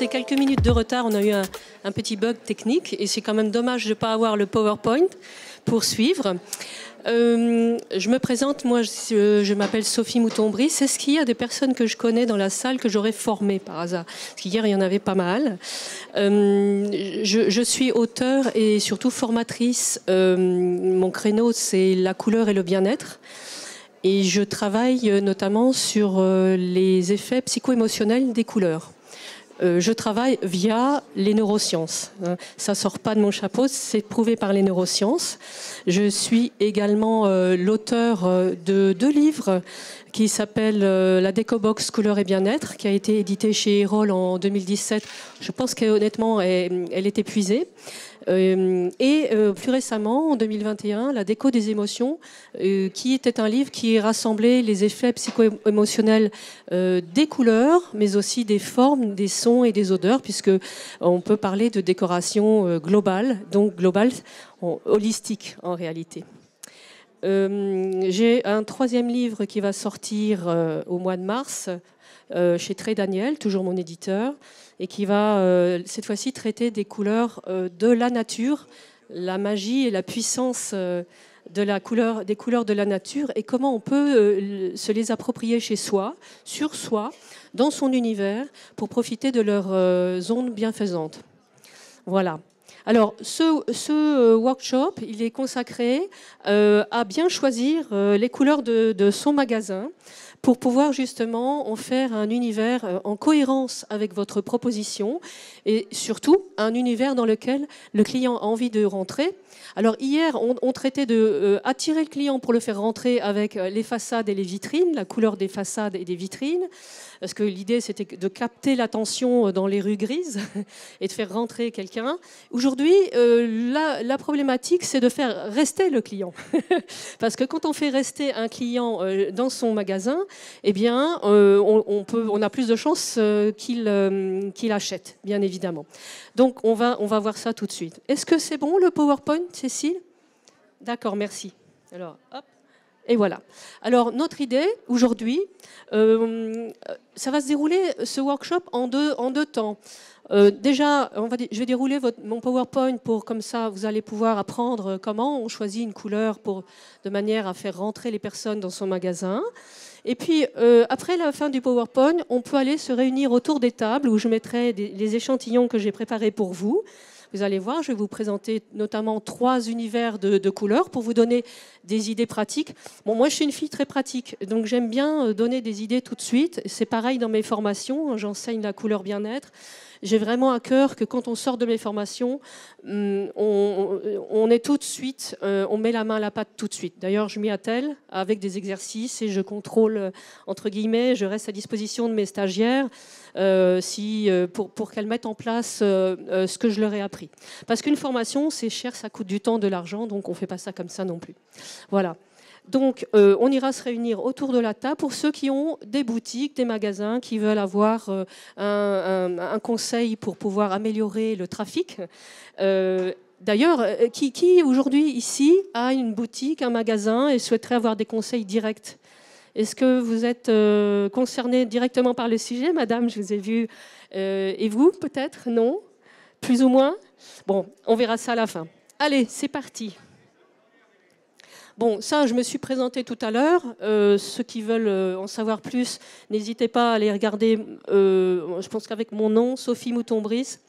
commencer quelques minutes de retard. On a eu un petit bug technique et c'est quand même dommage de ne pas avoir le PowerPoint pour suivre. Je me présente, moi je m'appelle Sophie Mouton-Brice. Est-ce qu'il y a des personnes que je connais dans la salle que j'aurais formées par hasard? Parce qu'hier il y en avait pas mal. Je suis auteure et surtout formatrice. Mon créneau c'est la couleur et le bien-être. Et je travaille notamment sur les effets psycho-émotionnels des couleurs. Je travaille via les neurosciences. Ça sort pas de mon chapeau, c'est prouvé par les neurosciences. Je suis également l'auteur de 2 livres qui s'appellent La Déco-Box Couleur et Bien-être, qui a été édité chez Erol en 2017. Je pense qu'honnêtement, elle est épuisée. Plus récemment, en 2021, La Déco des émotions, qui était un livre qui rassemblait les effets psycho-émotionnels des couleurs, mais aussi des formes, des sons et des odeurs, puisque on peut parler de décoration globale, donc globale, holistique en réalité. J'ai un 3e livre qui va sortir au mois de mars chez Trey Daniel, toujours mon éditeur, et qui va cette fois-ci traiter des couleurs de la nature, la magie et la puissance des couleurs de la nature et comment on peut se les approprier chez soi, sur soi, dans son univers, pour profiter de leurs ondes bienfaisantes. Voilà. Alors, ce workshop, il est consacré à bien choisir les couleurs de son magasin pour pouvoir justement en faire un univers en cohérence avec votre proposition et surtout un univers dans lequel le client a envie de rentrer. Alors hier, on traitait de attirer le client pour le faire rentrer avec les façades et les vitrines, la couleur des façades et des vitrines, parce que l'idée c'était de capter l'attention dans les rues grises et de faire rentrer quelqu'un. Aujourd'hui, la problématique c'est de faire rester le client, parce que quand on fait rester un client dans son magasin, eh bien, on a plus de chances qu'il achète, bien évidemment. Donc, on va voir ça tout de suite. Est-ce que c'est bon, le PowerPoint, Cécile? D'accord, merci. Alors, hop, et voilà. Alors, notre idée, aujourd'hui, ça va se dérouler, ce workshop, en deux temps. Déjà, je vais dérouler mon PowerPoint pour, comme ça, vous allez pouvoir apprendre comment on choisit une couleur de manière à faire rentrer les personnes dans son magasin. Et puis, après la fin du PowerPoint, on peut aller se réunir autour des tables où je mettrai les échantillons que j'ai préparés pour vous. Vous allez voir, je vais vous présenter notamment 3 univers de couleurs pour vous donner des idées pratiques. Bon, moi, je suis une fille très pratique, donc j'aime bien donner des idées tout de suite. C'est pareil dans mes formations, j'enseigne la couleur bien-être. J'ai vraiment à cœur que quand on sort de mes formations, on est tout de suite, on met la main à la pâte tout de suite. D'ailleurs, je m'y attelle avec des exercices et je contrôle, entre guillemets, je reste à disposition de mes stagiaires pour qu'elles mettent en place ce que je leur ai appris. Parce qu'une formation, c'est cher, ça coûte du temps, de l'argent, donc on ne fait pas ça comme ça non plus. Voilà. Donc, on ira se réunir autour de la table pour ceux qui ont des boutiques, des magasins, qui veulent avoir un conseil pour pouvoir améliorer le trafic. D'ailleurs, qui aujourd'hui ici a une boutique, un magasin et souhaiterait avoir des conseils directs? Est-ce que vous êtes concerné directement par le sujet, madame? Je vous ai vu. Et vous, peut-être? Non? Plus ou moins? Bon, on verra ça à la fin. Allez, c'est parti. Bon, ça, je me suis présentée tout à l'heure. Ceux qui veulent en savoir plus, n'hésitez pas à aller regarder. Je pense qu'avec mon nom, Sophie Mouton-Brice,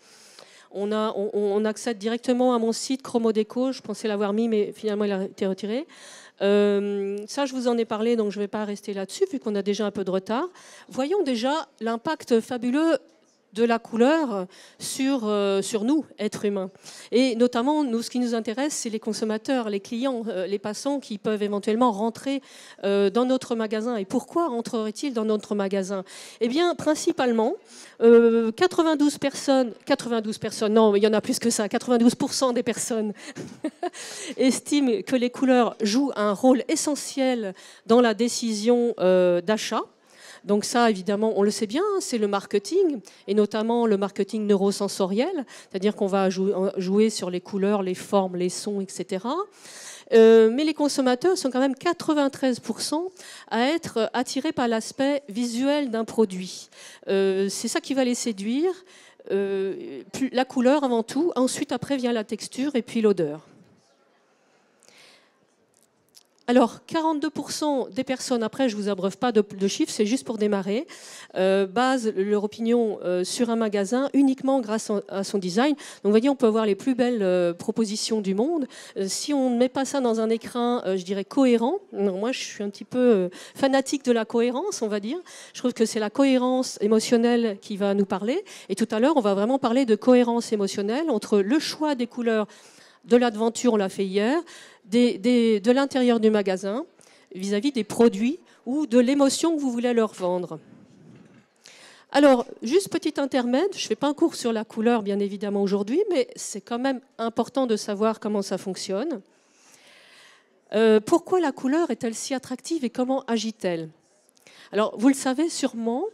on accède directement à mon site Chromodeco. Je pensais l'avoir mis, mais finalement, il a été retiré. Ça, je vous en ai parlé, donc je ne vais pas rester là-dessus, vu qu'on a déjà un peu de retard. Voyons déjà l'impact fabuleux de la couleur sur nous, êtres humains. Et notamment, nous, ce qui nous intéresse, c'est les consommateurs, les clients, les passants qui peuvent éventuellement rentrer dans notre magasin. Et pourquoi rentreraient-ils dans notre magasin? Eh bien, principalement, 92 personnes, non, il y en a plus que ça, 92% des personnes estiment que les couleurs jouent un rôle essentiel dans la décision d'achat. Donc ça, évidemment, on le sait bien, c'est le marketing, et notamment le marketing neurosensoriel, c'est-à-dire qu'on va jouer sur les couleurs, les formes, les sons, etc. Mais les consommateurs sont quand même 93% à être attirés par l'aspect visuel d'un produit. C'est ça qui va les séduire. la couleur avant tout, ensuite après vient la texture et puis l'odeur. Alors, 42% des personnes, après je ne vous abreuve pas de chiffres, c'est juste pour démarrer, basent leur opinion sur un magasin uniquement grâce à son design. Donc vous voyez, on peut avoir les plus belles propositions du monde. Si on ne met pas ça dans un écrin, je dirais cohérent, non, moi je suis un petit peu fanatique de la cohérence, on va dire. Je trouve que c'est la cohérence émotionnelle qui va nous parler. Et tout à l'heure, on va vraiment parler de cohérence émotionnelle entre le choix des couleurs de l'aventure, on l'a fait hier, de l'intérieur du magasin vis-à-vis des produits ou de l'émotion que vous voulez leur vendre. Alors, juste petit intermède, je ne fais pas un cours sur la couleur bien évidemment aujourd'hui, mais c'est quand même important de savoir comment ça fonctionne. Pourquoi la couleur est-elle si attractive et comment agit-elle? Alors, vous le savez sûrement,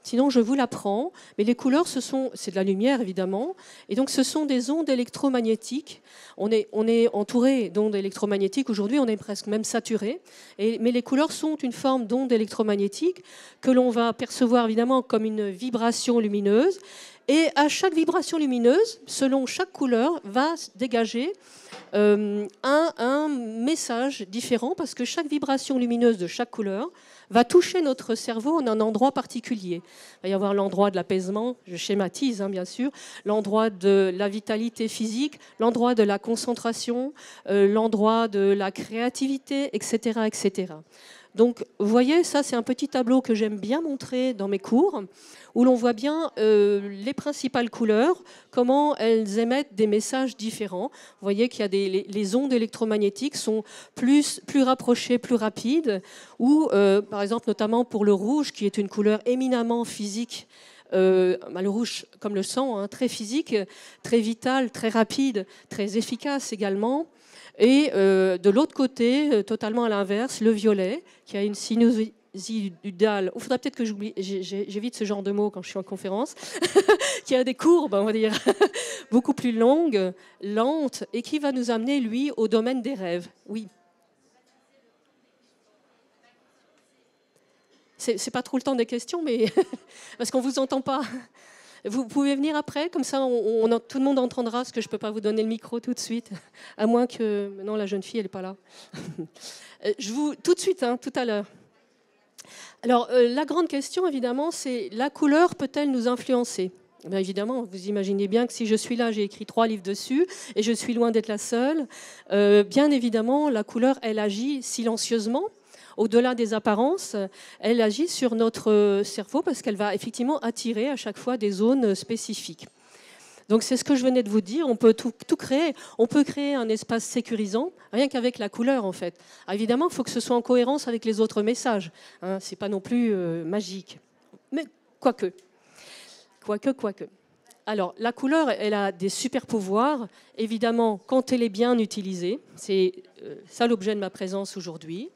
sinon je vous l'apprends, mais les couleurs, c'est de la lumière évidemment, et donc ce sont des ondes électromagnétiques. On est entouré d'ondes électromagnétiques, aujourd'hui on est presque même saturé, mais les couleurs sont une forme d'onde électromagnétique que l'on va percevoir évidemment comme une vibration lumineuse, et à chaque vibration lumineuse, selon chaque couleur, va dégager un message différent, parce que chaque vibration lumineuse de chaque couleur va toucher notre cerveau en un endroit particulier. Il va y avoir l'endroit de l'apaisement, je schématise bien sûr, l'endroit de la vitalité physique, l'endroit de la concentration, l'endroit de la créativité, etc., etc. Donc, vous voyez, ça, c'est un petit tableau que j'aime bien montrer dans mes cours, où l'on voit bien les principales couleurs, comment elles émettent des messages différents. Vous voyez qu'il y a les ondes électromagnétiques sont plus rapprochées, plus rapides, ou, par exemple, notamment pour le rouge, qui est une couleur éminemment physique, le rouge comme le sang, très physique, très vital, très rapide, très efficace également. Et de l'autre côté, totalement à l'inverse, le violet, qui a une sinusidale. Il faudrait peut-être que j'évite ce genre de mots quand je suis en conférence, qui a des courbes, on va dire, beaucoup plus longues, lentes, et qui va nous amener, lui, au domaine des rêves. Oui. C'est pas trop le temps des questions, mais parce qu'on vous entend pas. Vous pouvez venir après, comme ça tout le monde entendra, ce que je ne peux pas vous donner le micro tout de suite, à moins que... Non, la jeune fille, elle n'est pas là. Tout de suite, tout à l'heure. Alors, la grande question, évidemment, c'est la couleur peut-elle nous influencer? Bien évidemment, vous imaginez bien que si je suis là, j'ai écrit 3 livres dessus, et je suis loin d'être la seule. Bien évidemment, la couleur, elle agit silencieusement. Au-delà des apparences, elle agit sur notre cerveau parce qu'elle va effectivement attirer à chaque fois des zones spécifiques. Donc c'est ce que je venais de vous dire, on peut tout créer. On peut créer un espace sécurisant, rien qu'avec la couleur en fait. Alors, évidemment, il faut que ce soit en cohérence avec les autres messages. Ce n'est pas non plus magique. Mais quoique. Alors, la couleur, elle a des super pouvoirs, évidemment, quand elle est bien utilisée. C'est ça l'objet de ma présence aujourd'hui.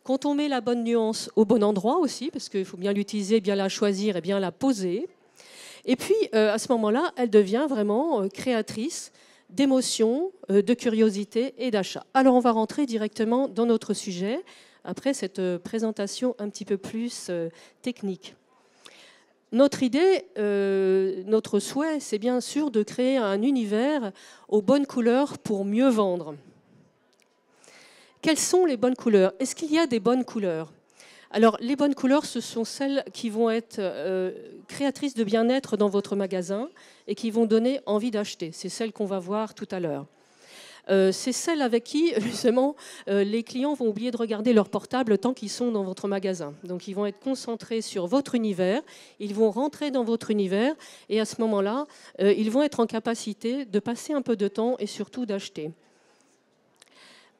Quand on met la bonne nuance au bon endroit aussi, parce qu'il faut bien l'utiliser, bien la choisir et bien la poser. Et puis, à ce moment-là, elle devient vraiment créatrice d'émotions, de curiosité et d'achat. Alors, on va rentrer directement dans notre sujet, après cette présentation un petit peu plus technique. Notre idée, notre souhait, c'est bien sûr de créer un univers aux bonnes couleurs pour mieux vendre. Quelles sont les bonnes couleurs? Est-ce qu'il y a des bonnes couleurs? Alors, les bonnes couleurs, ce sont celles qui vont être créatrices de bien-être dans votre magasin et qui vont donner envie d'acheter. C'est celles qu'on va voir tout à l'heure. C'est celles avec qui, justement, les clients vont oublier de regarder leur portable tant qu'ils sont dans votre magasin. Donc, ils vont être concentrés sur votre univers, ils vont rentrer dans votre univers et à ce moment-là, ils vont être en capacité de passer un peu de temps et surtout d'acheter.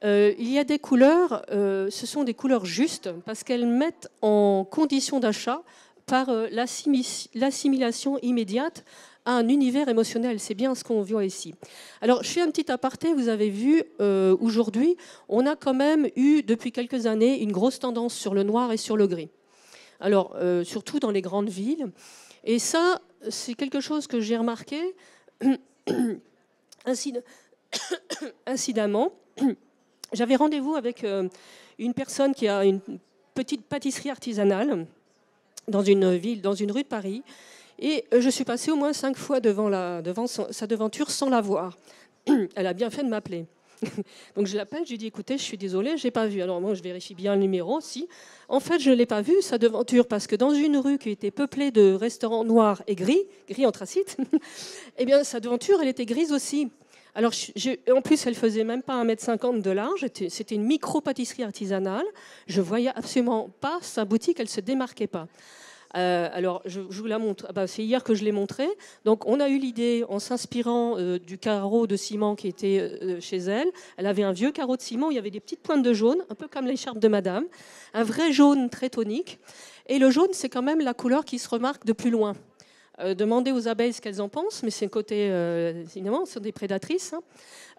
Il y a des couleurs, ce sont des couleurs justes parce qu'elles mettent en condition d'achat par l'assimilation immédiate à un univers émotionnel. C'est bien ce qu'on voit ici. Alors, je fais un petit aparté. Vous avez vu, aujourd'hui, on a quand même eu, depuis quelques années, une grosse tendance sur le noir et sur le gris. Alors, surtout dans les grandes villes. Et ça, c'est quelque chose que j'ai remarqué incidemment. J'avais rendez-vous avec une personne qui a une petite pâtisserie artisanale dans une ville, dans une rue de Paris. Et je suis passée au moins 5 fois devant sa devanture sans la voir. Elle a bien fait de m'appeler. Donc je l'appelle, je lui dis écoutez, je suis désolée, je n'ai pas vu. Alors moi je vérifie bien le numéro. Si, en fait je ne l'ai pas vu, sa devanture, parce que dans une rue qui était peuplée de restaurants noirs et gris anthracite, eh bien sa devanture elle était grise aussi. Alors en plus elle faisait même pas 1,50 m de large, c'était une micro-pâtisserie artisanale. Je voyais absolument pas sa boutique, elle ne se démarquait pas. Alors, je vous la montre. Ah bah, c'est hier que je l'ai montré. Donc, on a eu l'idée, en s'inspirant du carreau de ciment qui était chez elle. Elle avait un vieux carreau de ciment où il y avait des petites pointes de jaune, un peu comme l'écharpe de madame. Un vrai jaune très tonique. Et le jaune, c'est quand même la couleur qui se remarque de plus loin. Demandez aux abeilles ce qu'elles en pensent, mais c'est un côté, évidemment, ce sont des prédatrices.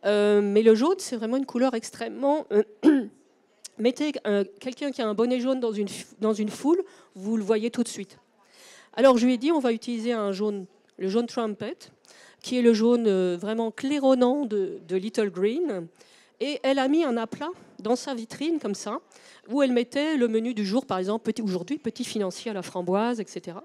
Hein. Mais le jaune, c'est vraiment une couleur extrêmement... Mettez quelqu'un qui a un bonnet jaune dans une foule, vous le voyez tout de suite. Alors je lui ai dit, on va utiliser le jaune Trumpet, qui est le jaune vraiment claironnant de Little Green. Et elle a mis un aplat dans sa vitrine, comme ça, où elle mettait le menu du jour, par exemple, aujourd'hui, petit financier à la framboise, etc.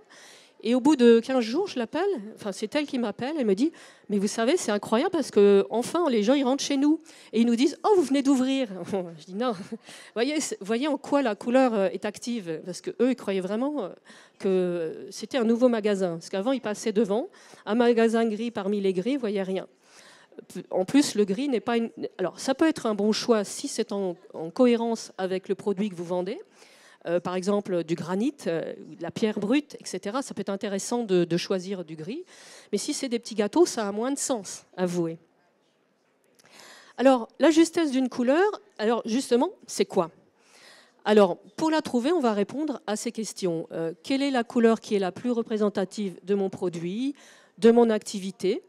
Et au bout de 15 jours, je l'appelle, enfin c'est elle qui m'appelle, elle me dit « Mais vous savez, c'est incroyable parce que enfin les gens ils rentrent chez nous et ils nous disent « Oh, vous venez d'ouvrir !» Je dis « Non, voyez en quoi la couleur est active ?» Parce qu'eux, ils croyaient vraiment que c'était un nouveau magasin. Parce qu'avant, ils passaient devant, un magasin gris parmi les gris, ils ne voyaient rien. En plus, le gris n'est pas une... Alors, ça peut être un bon choix si c'est en cohérence avec le produit que vous vendez. Par exemple du granit, de la pierre brute, etc. Ça peut être intéressant de choisir du gris. Mais si c'est des petits gâteaux, ça a moins de sens, avouez. Alors, la justesse d'une couleur, alors justement, c'est quoi? Alors, pour la trouver, on va répondre à ces questions. Quelle est la couleur qui est la plus représentative de mon produit, de mon activité?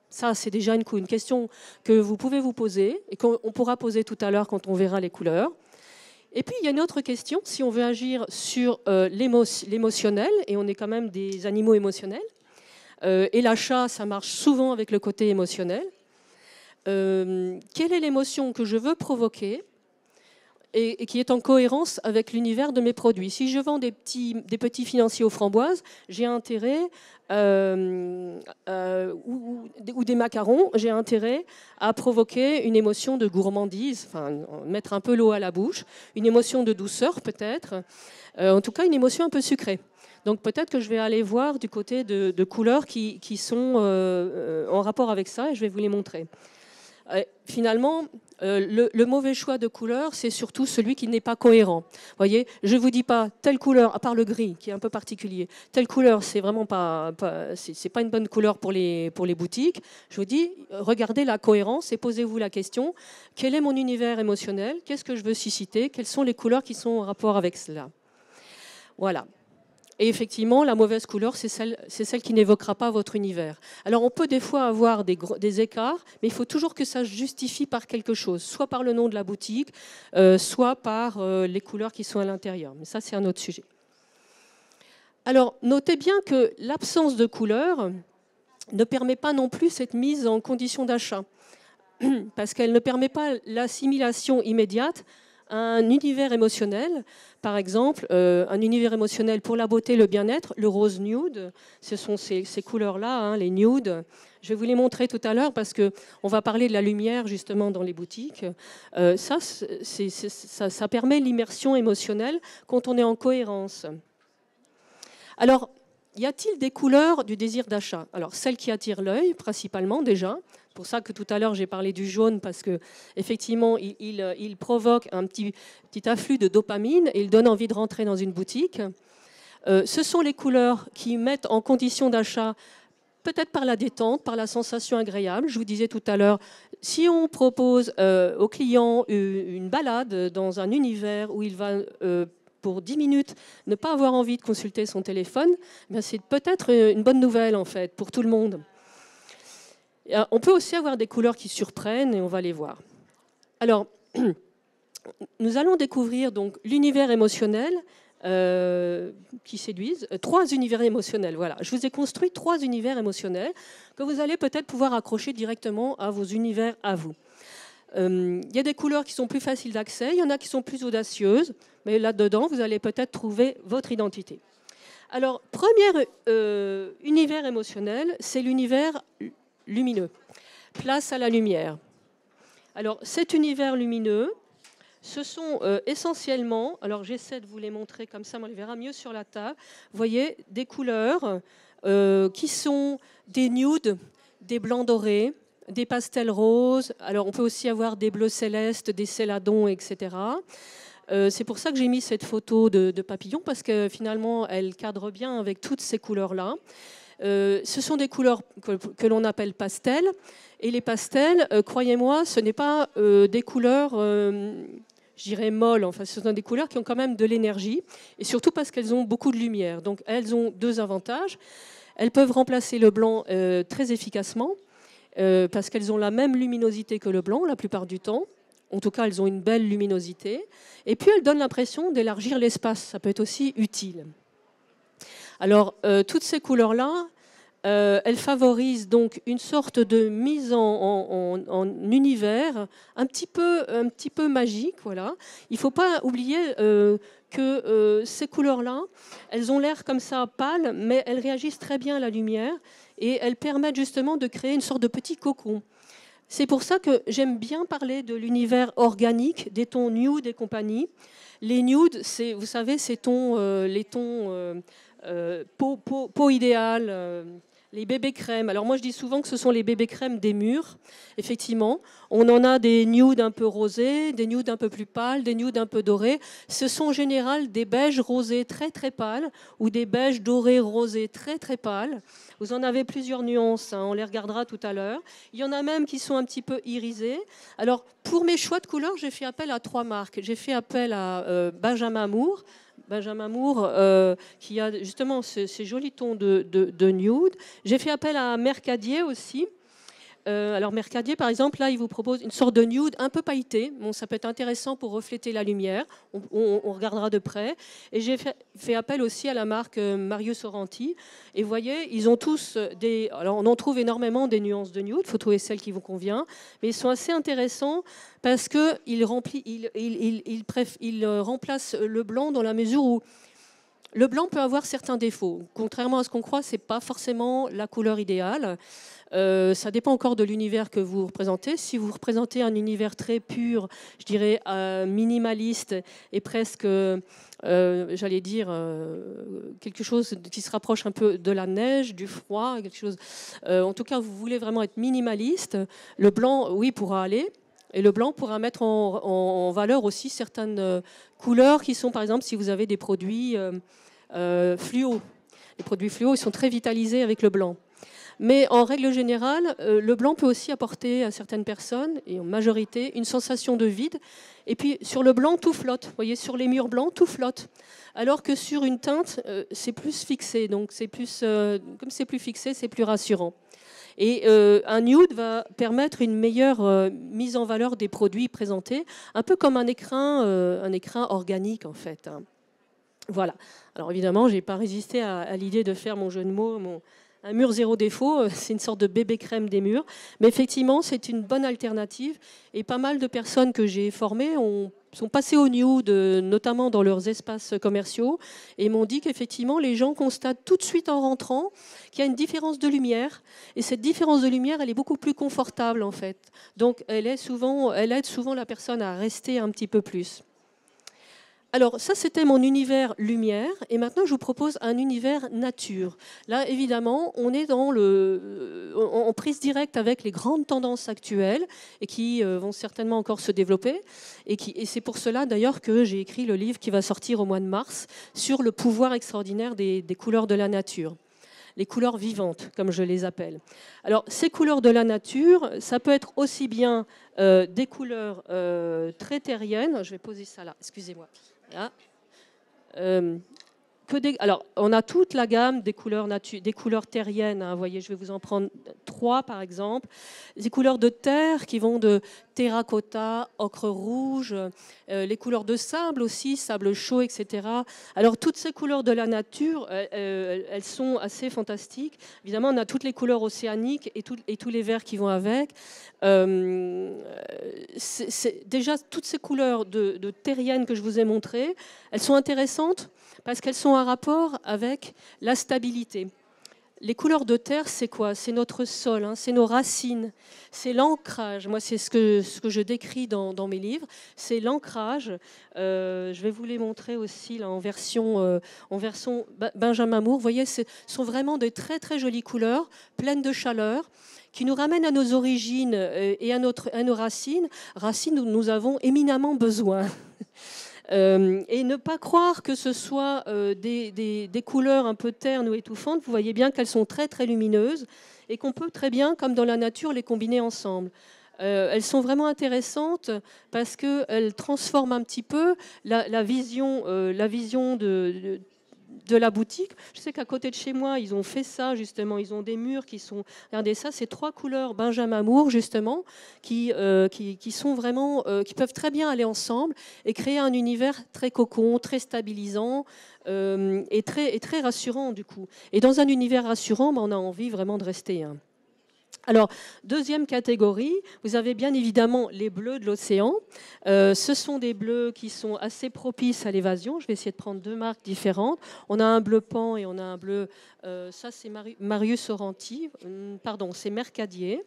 Ça, c'est déjà une question que vous pouvez vous poser et qu'on pourra poser tout à l'heure quand on verra les couleurs. Et puis, il y a une autre question, si on veut agir sur l'émotionnel, et on est quand même des animaux émotionnels, et l'achat, ça marche souvent avec le côté émotionnel. Quelle est l'émotion que je veux provoquer et qui est en cohérence avec l'univers de mes produits? Si je vends des petits financiers aux framboises, j'ai intérêt, ou des macarons, j'ai intérêt à provoquer une émotion de gourmandise, enfin, mettre un peu l'eau à la bouche, une émotion de douceur peut-être, en tout cas une émotion un peu sucrée. Donc peut-être que je vais aller voir du côté de couleurs qui sont en rapport avec ça et je vais vous les montrer. Finalement, le mauvais choix de couleur, c'est surtout celui qui n'est pas cohérent. Vous voyez, je ne vous dis pas telle couleur, à part le gris, qui est un peu particulier, telle couleur, c'est vraiment c'est pas une bonne couleur pour les boutiques. Je vous dis, regardez la cohérence et posez-vous la question, quel est mon univers émotionnel? Qu'est-ce que je veux susciter? Quelles sont les couleurs qui sont en rapport avec cela? Voilà. Et effectivement, la mauvaise couleur, c'est celle qui n'évoquera pas votre univers. Alors, on peut des fois avoir des écarts, mais il faut toujours que ça se justifie par quelque chose, soit par le nom de la boutique, soit par les couleurs qui sont à l'intérieur. Mais ça, c'est un autre sujet. Alors, notez bien que l'absence de couleur ne permet pas non plus cette mise en condition d'achat, parce qu'elle ne permet pas l'assimilation immédiate à un univers émotionnel. Par exemple, un univers émotionnel pour la beauté, le bien-être, le rose nude, ce sont ces couleurs-là, hein, les nudes. Je vais vous les montrer tout à l'heure parce qu'on va parler de la lumière justement dans les boutiques. Ça permet l'immersion émotionnelle quand on est en cohérence. Alors, y a-t-il des couleurs du désir d'achat? Alors, celles qui attirent l'œil, principalement déjà. C'est pour ça que tout à l'heure, j'ai parlé du jaune, parce qu'effectivement, il provoque un petit afflux de dopamine et il donne envie de rentrer dans une boutique. Ce sont les couleurs qui mettent en condition d'achat, peut-être par la détente, par la sensation agréable. Je vous disais tout à l'heure, si on propose au client une balade dans un univers où il va... pour 10 minutes, ne pas avoir envie de consulter son téléphone, c'est peut-être une bonne nouvelle en fait pour tout le monde. On peut aussi avoir des couleurs qui surprennent et on va les voir. Alors, nous allons découvrir donc l'univers émotionnel qui séduisent. 3 univers émotionnels, voilà. Je vous ai construit 3 univers émotionnels que vous allez peut-être pouvoir accrocher directement à vos univers à vous. Il y a des couleurs qui sont plus faciles d'accès, il y en a qui sont plus audacieuses, mais là-dedans, vous allez peut-être trouver votre identité. Alors, premier univers émotionnel, c'est l'univers lumineux. Place à la lumière. Alors, cet univers lumineux, ce sont essentiellement, alors j'essaie de vous les montrer comme ça, on les verra mieux sur la table, vous voyez, des couleurs qui sont des nudes, des blancs dorés, des pastels roses, alors on peut aussi avoir des bleus célestes, des céladons, etc. C'est pour ça que j'ai mis cette photo de papillon, parce que finalement, elle cadre bien avec toutes ces couleurs-là. Ce sont des couleurs que l'on appelle pastels. Et les pastels, croyez-moi, ce n'est pas des couleurs, je dirais, molles. Enfin, ce sont des couleurs qui ont quand même de l'énergie. Et surtout parce qu'elles ont beaucoup de lumière. Donc, elles ont deux avantages. Elles peuvent remplacer le blanc très efficacement, parce qu'elles ont la même luminosité que le blanc la plupart du temps. En tout cas, elles ont une belle luminosité. Et puis, elles donnent l'impression d'élargir l'espace. Ça peut être aussi utile. Alors, toutes ces couleurs-là, elles favorisent donc une sorte de mise en univers un petit peu magique. Voilà. Il ne faut pas oublier que ces couleurs-là, elles ont l'air comme ça pâles, mais elles réagissent très bien à la lumière et elles permettent justement de créer une sorte de petit cocon. C'est pour ça que j'aime bien parler de l'univers organique, des tons nude et compagnie. Les nudes, vous savez, les tons peau idéale, les bébés crèmes. Alors moi je dis souvent que ce sont les bébés crèmes des murs. Effectivement, on en a des nudes un peu rosés, des nudes un peu plus pâles, des nudes un peu dorés. Ce sont en général des beiges rosés très très pâles ou des beiges dorés rosés très très pâles. Vous en avez plusieurs nuances, hein, on les regardera tout à l'heure. Il y en a même qui sont un petit peu irisés. Alors pour mes choix de couleurs, j'ai fait appel à 3 marques. J'ai fait appel à Benjamin Moore. Benjamin Moore, qui a justement ces jolis tons de nude. J'ai fait appel à Mercadier aussi. Alors Mercadier, par exemple, là, il vous propose une sorte de nude un peu pailleté. Bon, ça peut être intéressant pour refléter la lumière. On regardera de près. Et j'ai fait appel aussi à la marque Mario Sorrenti. Et vous voyez, ils ont tous des... Alors, on en trouve énormément des nuances de nude. Il faut trouver celle qui vous convient. Mais ils sont assez intéressants parce qu'ils remplacent le blanc dans la mesure où le blanc peut avoir certains défauts. Contrairement à ce qu'on croit, ce n'est pas forcément la couleur idéale. Ça dépend encore de l'univers que vous représentez. Si vous représentez un univers très pur, je dirais minimaliste et presque, j'allais dire, quelque chose qui se rapproche un peu de la neige, du froid, quelque chose. En tout cas, vous voulez vraiment être minimaliste. Le blanc, oui, pourra aller. Et le blanc pourra mettre en valeur aussi certaines couleurs qui sont, par exemple, si vous avez des produits fluo. Les produits fluo, ils sont très vitalisés avec le blanc. Mais en règle générale, le blanc peut aussi apporter à certaines personnes, et en majorité, une sensation de vide. Et puis sur le blanc, tout flotte. Vous voyez, sur les murs blancs, tout flotte. Alors que sur une teinte, c'est plus fixé. Donc c'est plus, comme c'est plus fixé, c'est plus rassurant. Et un nude va permettre une meilleure mise en valeur des produits présentés, un peu comme un écrin organique en fait. Hein. Voilà. Alors évidemment, je n'ai pas résisté à l'idée de faire mon jeu de mots, un mur zéro défaut, c'est une sorte de bébé crème des murs. Mais effectivement, c'est une bonne alternative. Et pas mal de personnes que j'ai formées sont passées au nude, notamment dans leurs espaces commerciaux, et m'ont dit qu'effectivement, les gens constatent tout de suite en rentrant qu'il y a une différence de lumière. Et cette différence de lumière, elle est beaucoup plus confortable, en fait. Donc, elle aide souvent la personne à rester un petit peu plus. Alors ça, c'était mon univers lumière, et maintenant je vous propose un univers nature. Là, évidemment, on est en prise directe avec les grandes tendances actuelles et qui vont certainement encore se développer. Et c'est pour cela d'ailleurs que j'ai écrit le livre qui va sortir au mois de mars sur le pouvoir extraordinaire des couleurs de la nature. Les couleurs vivantes, comme je les appelle. Alors, ces couleurs de la nature, ça peut être aussi bien des couleurs très terriennes. Je vais poser ça là, excusez-moi. Là. Alors, on a toute la gamme des couleurs terriennes. Hein, vous voyez, je vais vous en prendre 3 par exemple. Des couleurs de terre qui vont de terracotta, ocre rouge, les couleurs de sable aussi, sable chaud, etc. Alors, toutes ces couleurs de la nature, elles sont assez fantastiques. Évidemment, on a toutes les couleurs océaniques et tous les verts qui vont avec. Déjà, toutes ces couleurs de terriennes que je vous ai montrées, elles sont intéressantes parce qu'elles sont un rapport avec la stabilité. Les couleurs de terre, c'est quoi? C'est notre sol, hein, c'est nos racines, c'est l'ancrage. Moi, c'est ce que je décris dans mes livres, c'est l'ancrage. Je vais vous les montrer aussi là, en version Benjamin Moore. Vous voyez, ce sont vraiment de très très jolies couleurs, pleines de chaleur, qui nous ramènent à nos origines et à nos racines dont nous avons éminemment besoin. Et ne pas croire que ce soit des couleurs un peu ternes ou étouffantes. Vous voyez bien qu'elles sont très très lumineuses et qu'on peut très bien, comme dans la nature, les combiner ensemble. Elles sont vraiment intéressantes parce qu'elles transforment un petit peu la vision de la boutique. Je sais qu'à côté de chez moi, ils ont fait ça justement. Ils ont des murs qui sont... Regardez ça, c'est 3 couleurs Benjamin Moore justement, qui sont vraiment, qui peuvent très bien aller ensemble et créer un univers très cocon, très stabilisant et très rassurant du coup. Et dans un univers rassurant, on a envie vraiment de rester. Hein. Alors, deuxième catégorie, vous avez bien évidemment les bleus de l'océan. Ce sont des bleus qui sont assez propices à l'évasion. Je vais essayer de prendre 2 marques différentes. On a un bleu pan et on a un bleu... ça, c'est Marius Oranti. Pardon, c'est Mercadier.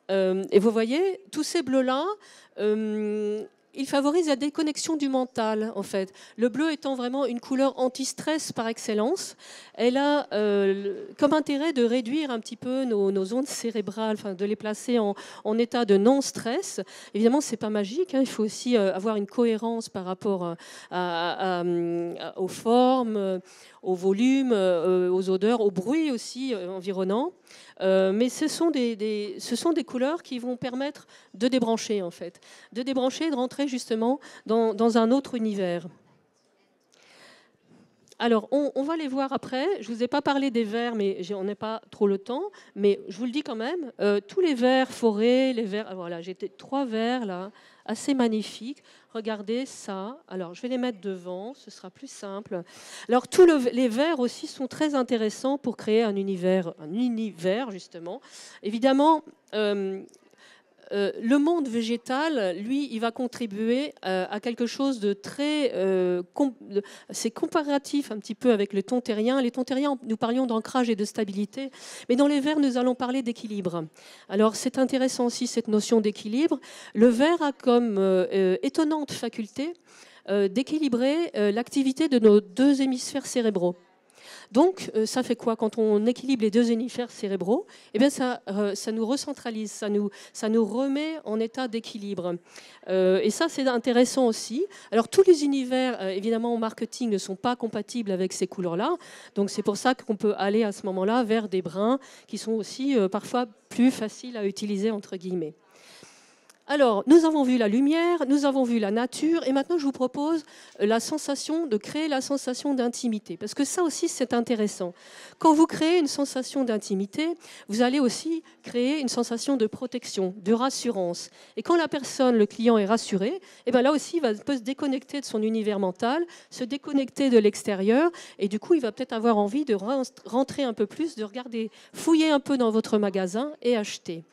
Et vous voyez, tous ces bleus-là... il favorise la déconnexion du mental, en fait. Le bleu étant vraiment une couleur anti-stress par excellence, elle a comme intérêt de réduire un petit peu nos ondes cérébrales, enfin, de les placer en état de non-stress. Évidemment, c'est pas magique, hein, il faut aussi avoir une cohérence par rapport aux formes, au volume, aux odeurs, au bruit aussi environnant. Mais ce sont des couleurs qui vont permettre de débrancher, en fait. De débrancher, de rentrer justement dans un autre univers. Alors, on va les voir après. Je ne vous ai pas parlé des verts, mais on n'a pas trop le temps. Mais je vous le dis quand même, tous les verts forêts, les verts... Voilà, j'ai 3 verts là, assez magnifiques. Regardez ça. Alors, je vais les mettre devant, ce sera plus simple. Alors, les verts aussi sont très intéressants pour créer un univers justement. Évidemment... le monde végétal, lui, il va contribuer à quelque chose de très... c'est comparatif un petit peu avec le thon terrien. Les thons terriens, nous parlions d'ancrage et de stabilité, mais dans les verts, nous allons parler d'équilibre. Alors, c'est intéressant aussi, cette notion d'équilibre. Le vert a comme étonnante faculté d'équilibrer l'activité de nos 2 hémisphères cérébraux. Donc, ça fait quoi? Quand on équilibre les 2 hémisphères cérébraux, eh bien, ça nous recentralise, ça nous remet en état d'équilibre. Et ça, c'est intéressant aussi. Alors, tous les univers, évidemment, au marketing, ne sont pas compatibles avec ces couleurs-là. Donc, c'est pour ça qu'on peut aller à ce moment-là vers des bruns qui sont aussi parfois plus faciles à utiliser, entre guillemets. Alors, nous avons vu la lumière, nous avons vu la nature, et maintenant je vous propose de créer la sensation d'intimité. Parce que ça aussi, c'est intéressant. Quand vous créez une sensation d'intimité, vous allez aussi créer une sensation de protection, de rassurance. Et quand la personne, le client, est rassuré, et bien là aussi, il peut se déconnecter de son univers mental, se déconnecter de l'extérieur, et du coup, il va peut-être avoir envie de rentrer un peu plus, de regarder, fouiller un peu dans votre magasin et acheter.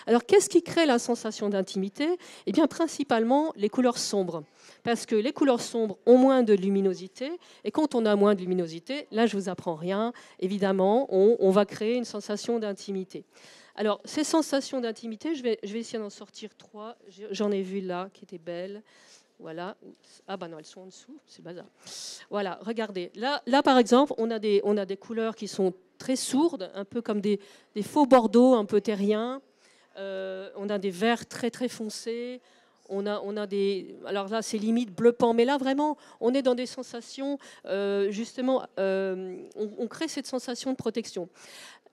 Alors, qu'est-ce qui crée la sensation d'intimité? Eh bien, principalement les couleurs sombres. Parce que les couleurs sombres ont moins de luminosité. Et quand on a moins de luminosité, là, je ne vous apprends rien. Évidemment, on va créer une sensation d'intimité. Alors, ces sensations d'intimité, je vais essayer d'en sortir 3. J'en ai vu là, qui étaient belles. Voilà. Ah ben non, elles sont en dessous, c'est bazar. Voilà, regardez. Là, par exemple, on a des couleurs qui sont très sourdes, un peu comme des faux bordeaux, un peu terriens. On a des verts très très foncés. On a des... Alors là, c'est limite bleu pan. Mais là, vraiment, on est dans des sensations, justement, on crée cette sensation de protection.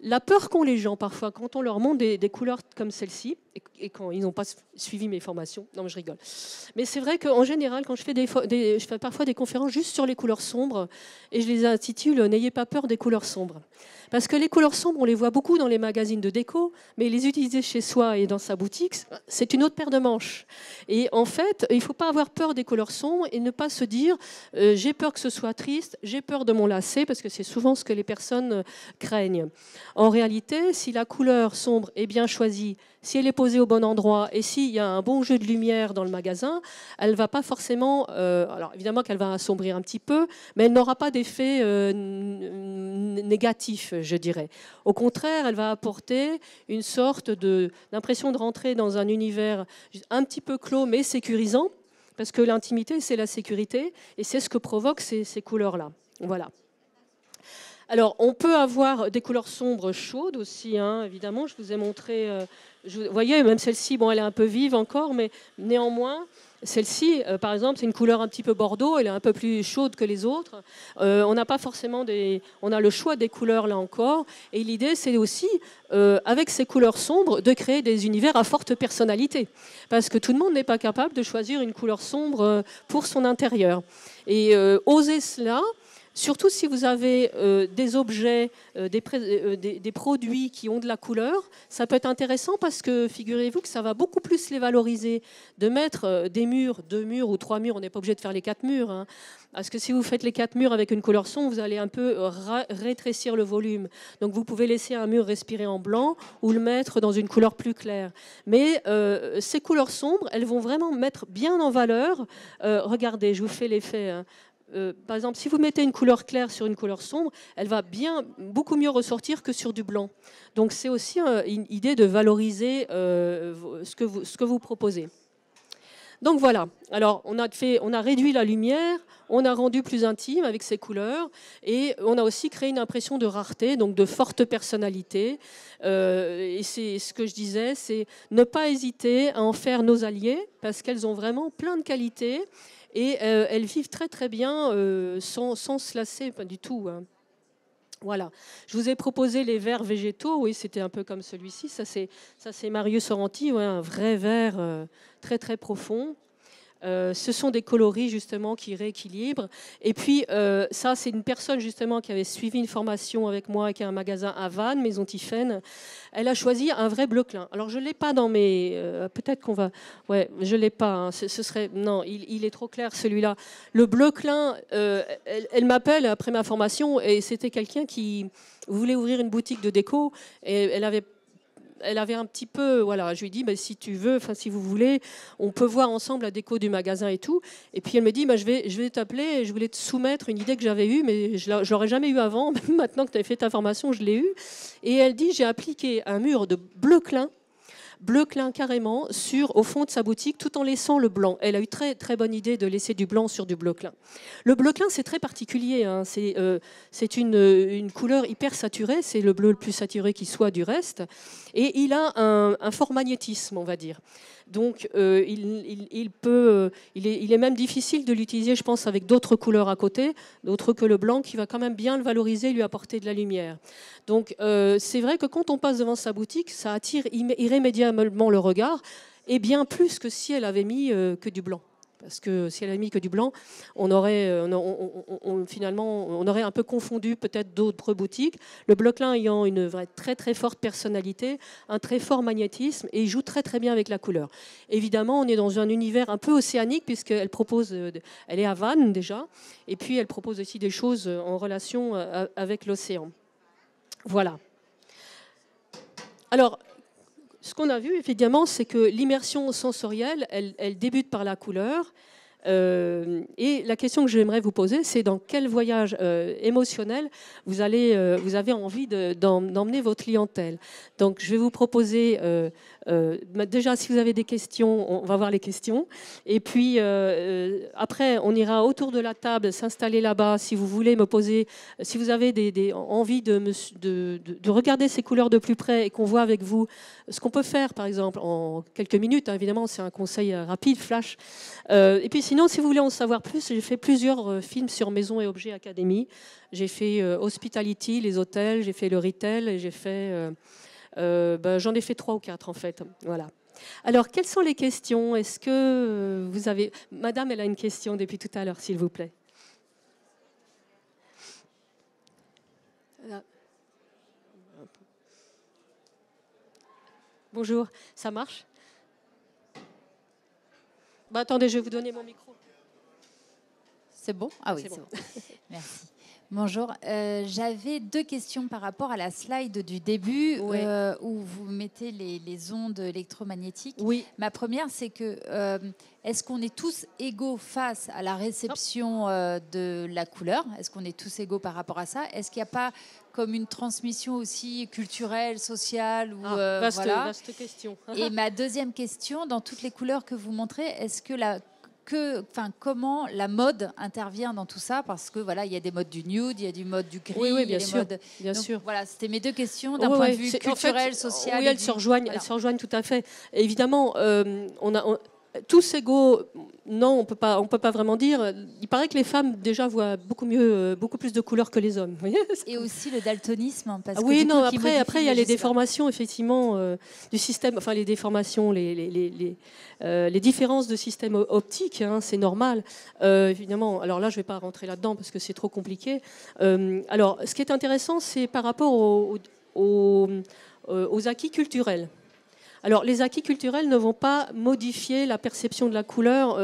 La peur qu'ont les gens, parfois, quand on leur montre des couleurs comme celle-ci, et quand ils n'ont pas suivi mes formations, non, mais je rigole. Mais c'est vrai qu'en général, quand je fais parfois des conférences juste sur les couleurs sombres, et je les intitule « N'ayez pas peur des couleurs sombres ». Parce que les couleurs sombres, on les voit beaucoup dans les magazines de déco, mais les utiliser chez soi et dans sa boutique, c'est une autre paire de manches. Et en fait, il ne faut pas avoir peur des couleurs sombres et ne pas se dire j'ai peur que ce soit triste, j'ai peur de mon lacet, parce que c'est souvent ce que les personnes craignent. En réalité, si la couleur sombre est bien choisie, si elle est posée au bon endroit et s'il y a un bon jeu de lumière dans le magasin, elle ne va pas forcément... alors évidemment qu'elle va assombrir un petit peu, mais elle n'aura pas d'effet négatif, je dirais. Au contraire, elle va apporter une sorte d'impression de rentrer dans un univers un petit peu clos, mais sécurisant, parce que l'intimité, c'est la sécurité, et c'est ce que provoquent ces couleurs-là. Voilà. Alors, on peut avoir des couleurs sombres chaudes aussi, hein, évidemment. Je vous ai montré, vous voyez, même celle-ci, bon, elle est un peu vive encore, mais néanmoins, celle-ci, par exemple, c'est une couleur un petit peu bordeaux, elle est un peu plus chaude que les autres. On n'a pas forcément on a le choix des couleurs là encore. Et l'idée, c'est aussi, avec ces couleurs sombres, de créer des univers à forte personnalité. Parce que tout le monde n'est pas capable de choisir une couleur sombre pour son intérieur. Et oser cela. Surtout si vous avez des objets, des produits qui ont de la couleur, ça peut être intéressant parce que figurez-vous que ça va beaucoup plus les valoriser de mettre des murs, 2 murs ou 3 murs, on n'est pas obligé de faire les 4 murs, hein, parce que si vous faites les 4 murs avec une couleur sombre, vous allez un peu rétrécir le volume. Donc vous pouvez laisser un mur respirer en blanc ou le mettre dans une couleur plus claire. Mais ces couleurs sombres, elles vont vraiment mettre bien en valeur. Regardez, je vous fais l'effet. Hein. Par exemple, si vous mettez une couleur claire sur une couleur sombre, elle va beaucoup mieux ressortir que sur du blanc. Donc c'est aussi une idée de valoriser ce que vous proposez. Donc voilà, alors on a réduit la lumière, on a rendu plus intime avec ces couleurs et on a aussi créé une impression de rareté, donc de forte personnalité. Et c'est ce que je disais, c'est ne pas hésiter à en faire nos alliés parce qu'elles ont vraiment plein de qualités. Et elles vivent très très bien sans se lasser, pas du tout. Hein. Voilà. Je vous ai proposé les verres végétaux. Oui, c'était un peu comme celui-ci. Ça, c'est Marius Sorrenti, ouais, un vrai verre très très profond. Ce sont des coloris justement qui rééquilibrent. Et puis ça, c'est une personne justement qui avait suivi une formation avec moi, qui a un magasin à Vannes, Maison Tiphaine. Elle a choisi un vrai bleu clin. Alors je l'ai pas dans mes. Peut-être qu'on va. Ouais, je l'ai pas. Hein. Ce serait non, il est trop clair celui-là. Le bleu clin. Elle m'appelle après ma formation et c'était quelqu'un qui voulait ouvrir une boutique de déco et elle avait un petit peu, voilà, je lui ai dit, bah, si tu veux, enfin si vous voulez, on peut voir ensemble la déco du magasin et tout. Et puis elle me dit, bah, je vais t'appeler et je voulais te soumettre une idée que j'avais eue, mais je l'aurais jamais eue avant. Maintenant que tu avais fait ta formation, je l'ai eue. Et elle dit, j'ai appliqué un mur de bleu clin carrément au fond de sa boutique tout en laissant le blanc. Elle a eu très très bonne idée de laisser du blanc sur du bleu clin. Le bleu clin, c'est très particulier. Hein. C'est une couleur hyper saturée. C'est le bleu le plus saturé qui soit du reste. Et il a un fort magnétisme, on va dire. Donc il est même difficile de l'utiliser, je pense, avec d'autres couleurs à côté, d'autres que le blanc, qui va quand même bien le valoriser, lui apporter de la lumière. Donc c'est vrai que quand on passe devant sa boutique, ça attire irrémédiablement le regard, et bien plus que si elle avait mis que du blanc. Parce que si elle avait mis que du blanc, finalement, on aurait un peu confondu peut-être d'autres boutiques. Le bleu clin ayant une vraie très très forte personnalité, un très fort magnétisme, et il joue très très bien avec la couleur. Évidemment, on est dans un univers un peu océanique puisqu'elle propose, elle est à Vannes déjà, et puis elle propose aussi des choses en relation avec l'océan. Voilà. Alors, ce qu'on a vu, évidemment, c'est que l'immersion sensorielle, elle débute par la couleur. Et la question que j'aimerais vous poser, c'est dans quel voyage émotionnel vous avez envie d'emmener votre clientèle. Donc, je vais vous proposer, déjà, si vous avez des questions, on va voir les questions. Et puis, après, on ira autour de la table, s'installer là-bas, si vous voulez me poser, si vous avez envie de regarder ces couleurs de plus près et qu'on voit avec vous ce qu'on peut faire, par exemple, en quelques minutes. Hein, évidemment, c'est un conseil rapide, flash. Et puis sinon, si vous voulez en savoir plus, j'ai fait plusieurs films sur Maison et Objets Academy. J'ai fait Hospitality, les hôtels, j'ai fait le retail et j'ai fait... j'en ai fait 3 ou 4 en fait. Voilà. Alors, quelles sont les questions? Est-ce que vous avez... Madame, elle a une question depuis tout à l'heure, s'il vous plaît. Bonjour, ça marche? Attendez, je vais vous donner mon micro. C'est bon? Ah oui, c'est bon. bon. Merci. Bonjour, j'avais 2 questions par rapport à la slide du début Oui. Où vous mettez les ondes électromagnétiques. Oui. Ma première, c'est que est-ce qu'on est tous égaux face à la réception de la couleur? Est-ce qu'on est tous égaux par rapport à ça? Est-ce qu'il n'y a pas comme une transmission aussi culturelle, sociale ou, vaste question. Et ma deuxième question, dans toutes les couleurs que vous montrez, est-ce que comment la mode intervient dans tout ça? Parce que voilà, il y a des modes du nude, il y a du mode du gris, Oui, bien sûr. Bien sûr. Voilà, c'était mes 2 questions d'un point de vue culturel, social. Oui, elles se rejoignent tout à fait. Évidemment, tous égaux, non, on peut pas vraiment dire. Il paraît que les femmes déjà voient beaucoup plus de couleurs que les hommes. Vous voyez, et aussi le daltonisme, parce que oui, du coup, non. Après, il y a les déformations effectivement du système. Enfin, les déformations, les différences de système optique, hein, c'est normal. Évidemment. Alors là, je vais pas rentrer là-dedans parce que c'est trop compliqué. Alors, ce qui est intéressant, c'est par rapport aux acquis culturels. Alors, les acquis culturels ne vont pas modifier la perception de la couleur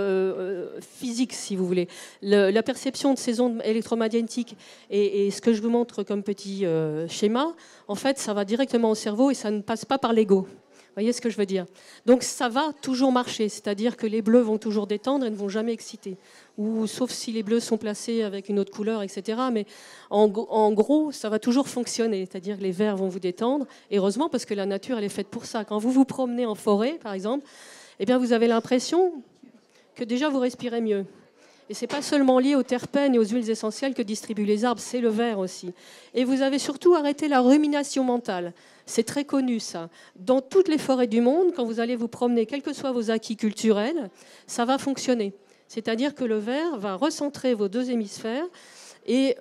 physique, si vous voulez. La perception de ces ondes électromagnétiques et ce que je vous montre comme petit schéma, en fait, ça va directement au cerveau et ça ne passe pas par l'ego. Vous voyez ce que je veux dire? Donc, ça va toujours marcher, c'est-à-dire que les bleus vont toujours détendre et ne vont jamais exciter. Ou, sauf si les bleus sont placés avec une autre couleur, etc. Mais en gros, ça va toujours fonctionner. C'est-à-dire que les verts vont vous détendre. Et heureusement, parce que la nature, elle est faite pour ça. Quand vous vous promenez en forêt, par exemple, eh bien, vous avez l'impression que déjà vous respirez mieux. Et ce n'est pas seulement lié aux terpènes et aux huiles essentielles que distribuent les arbres, c'est le vert aussi. Et vous avez surtout arrêté la rumination mentale. C'est très connu, ça. Dans toutes les forêts du monde, quand vous allez vous promener, quels que soient vos acquis culturels, ça va fonctionner. C'est-à-dire que le vert va recentrer vos 2 hémisphères et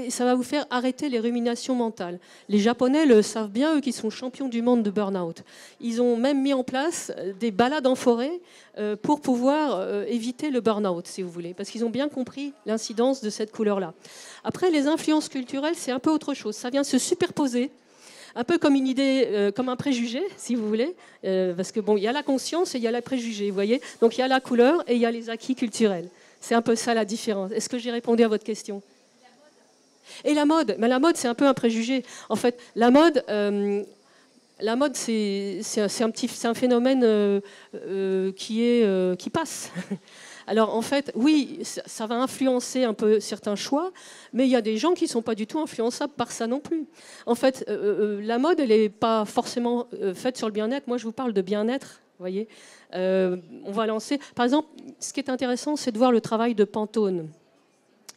ça va vous faire arrêter les ruminations mentales. Les Japonais le savent bien, eux qui sont champions du monde de burn-out. Ils ont même mis en place des balades en forêt pour pouvoir éviter le burn-out, si vous voulez, parce qu'ils ont bien compris l'incidence de cette couleur-là. Après, les influences culturelles, c'est un peu autre chose. Ça vient se superposer, un peu comme une idée, comme un préjugé, si vous voulez, parce que bon, il y a la conscience et il y a la préjugé, vous voyez. Donc il y a la couleur et il y a les acquis culturels. C'est un peu ça la différence. Est-ce que j'ai répondu à votre question? Et la mode, mais la mode, c'est un peu un préjugé. En fait, la mode, c'est un phénomène qui passe. Alors en fait, oui, ça va influencer un peu certains choix, mais il y a des gens qui ne sont pas du tout influençables par ça non plus. En fait, la mode, elle n'est pas forcément faite sur le bien-être. Moi, je vous parle de bien-être, vous voyez. On va lancer... Par exemple, ce qui est intéressant, c'est de voir le travail de Pantone,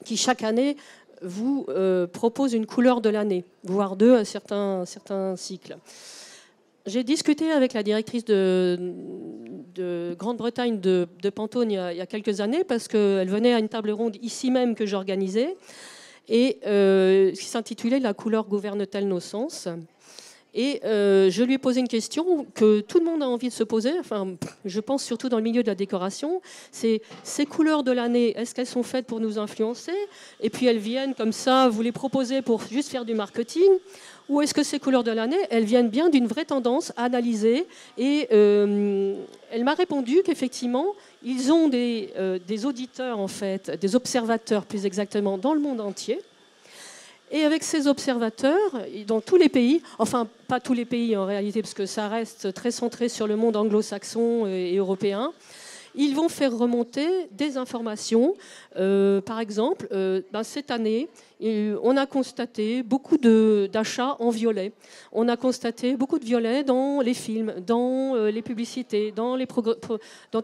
qui chaque année vous propose une couleur de l'année, voire 2 à certains cycles. J'ai discuté avec la directrice de Grande-Bretagne de Pantone il y a quelques années parce qu'elle venait à une table ronde ici même que j'organisais et qui s'intitulait « La couleur gouverne-t-elle nos sens ?» Et je lui ai posé une question que tout le monde a envie de se poser, enfin, je pense surtout dans le milieu de la décoration, c'est ces couleurs de l'année, est-ce qu'elles sont faites pour nous influencer? Et puis elles viennent comme ça, vous les proposez pour juste faire du marketing? Ou est-ce que ces couleurs de l'année, elles viennent bien d'une vraie tendance analysée? Et elle m'a répondu qu'effectivement, ils ont des auditeurs, en fait, des observateurs plus exactement, dans le monde entier. Et avec ces observateurs, dans tous les pays, enfin pas tous les pays en réalité, parce que ça reste très centré sur le monde anglo-saxon et européen, ils vont faire remonter des informations. Par exemple, cette année, on a constaté beaucoup d'achats en violet. On a constaté beaucoup de violet dans les films, dans les publicités, dans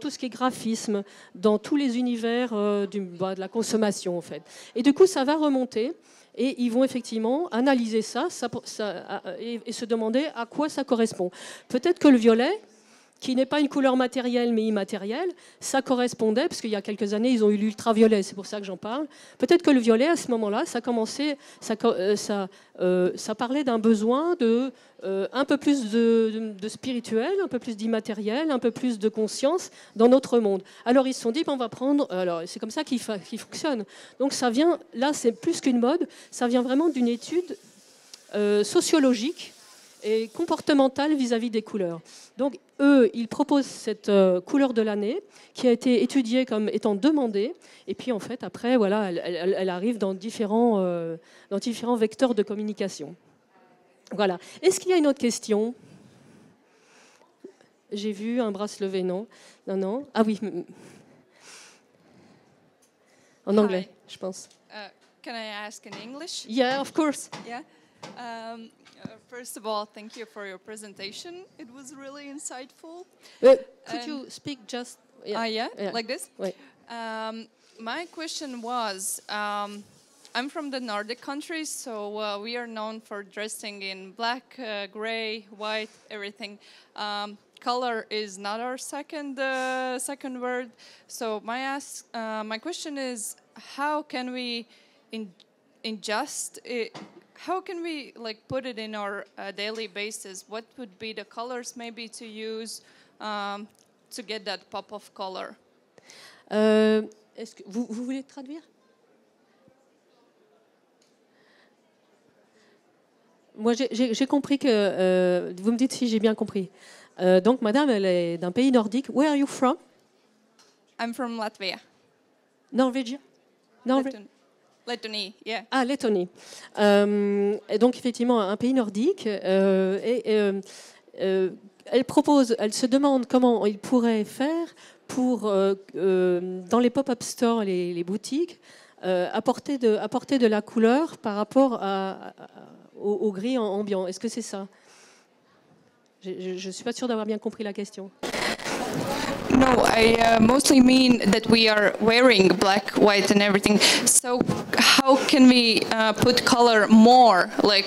tout ce qui est graphisme, dans tous les univers de la consommation, en fait. Et du coup, ça va remonter. Et ils vont effectivement analyser ça et se demander à quoi ça correspond. Peut-être que le violet, qui n'est pas une couleur matérielle mais immatérielle, ça correspondait, parce qu'il y a quelques années, ils ont eu l'ultraviolet, c'est pour ça que j'en parle. Peut-être que le violet, à ce moment-là, ça parlait d'un besoin de un peu plus de spirituel, un peu plus d'immatériel, un peu plus de conscience dans notre monde. Alors ils se sont dit, on va prendre... Alors c'est comme ça qu'il fonctionne. Donc ça vient, là c'est plus qu'une mode, ça vient vraiment d'une étude sociologique et comportementale vis-à-vis des couleurs. Donc, eux, ils proposent cette couleur de l'année qui a été étudiée comme étant demandée. Et puis, en fait, après, voilà, elle arrive dans différents vecteurs de communication. Voilà. Est-ce qu'il y a une autre question? J'ai vu un bras se lever, non? Non, non. Ah oui. En anglais, je pense. Can I ask in English? Yeah, of course. Yeah. First of all, thank you for your presentation. It was really insightful. Could you speak just... Yeah, like this? Oui. My question was, I'm from the Nordic countries, so we are known for dressing in black, gray, white, everything. Color is not our second word. So my question is, how can we ingest it? How can we put it in our daily basis? What would be the colors maybe to use to get that pop of color? Est-ce que vous voulez traduire? Moi, j'ai compris que... vous me dites si j'ai bien compris. Donc, madame, elle est d'un pays nordique. Where are you from? I'm from Latvia. Norvégien? Lettonie, yeah. Ah, Lettonie. Et donc, effectivement, un pays nordique. Elle se demande comment il pourrait faire pour, dans les pop-up stores, les boutiques, apporter de la couleur par rapport au gris ambiant. Est-ce que c'est ça? Je ne suis pas sûre d'avoir bien compris la question. No, I mostly mean that we are wearing black, white, and everything. So how can we put color more, I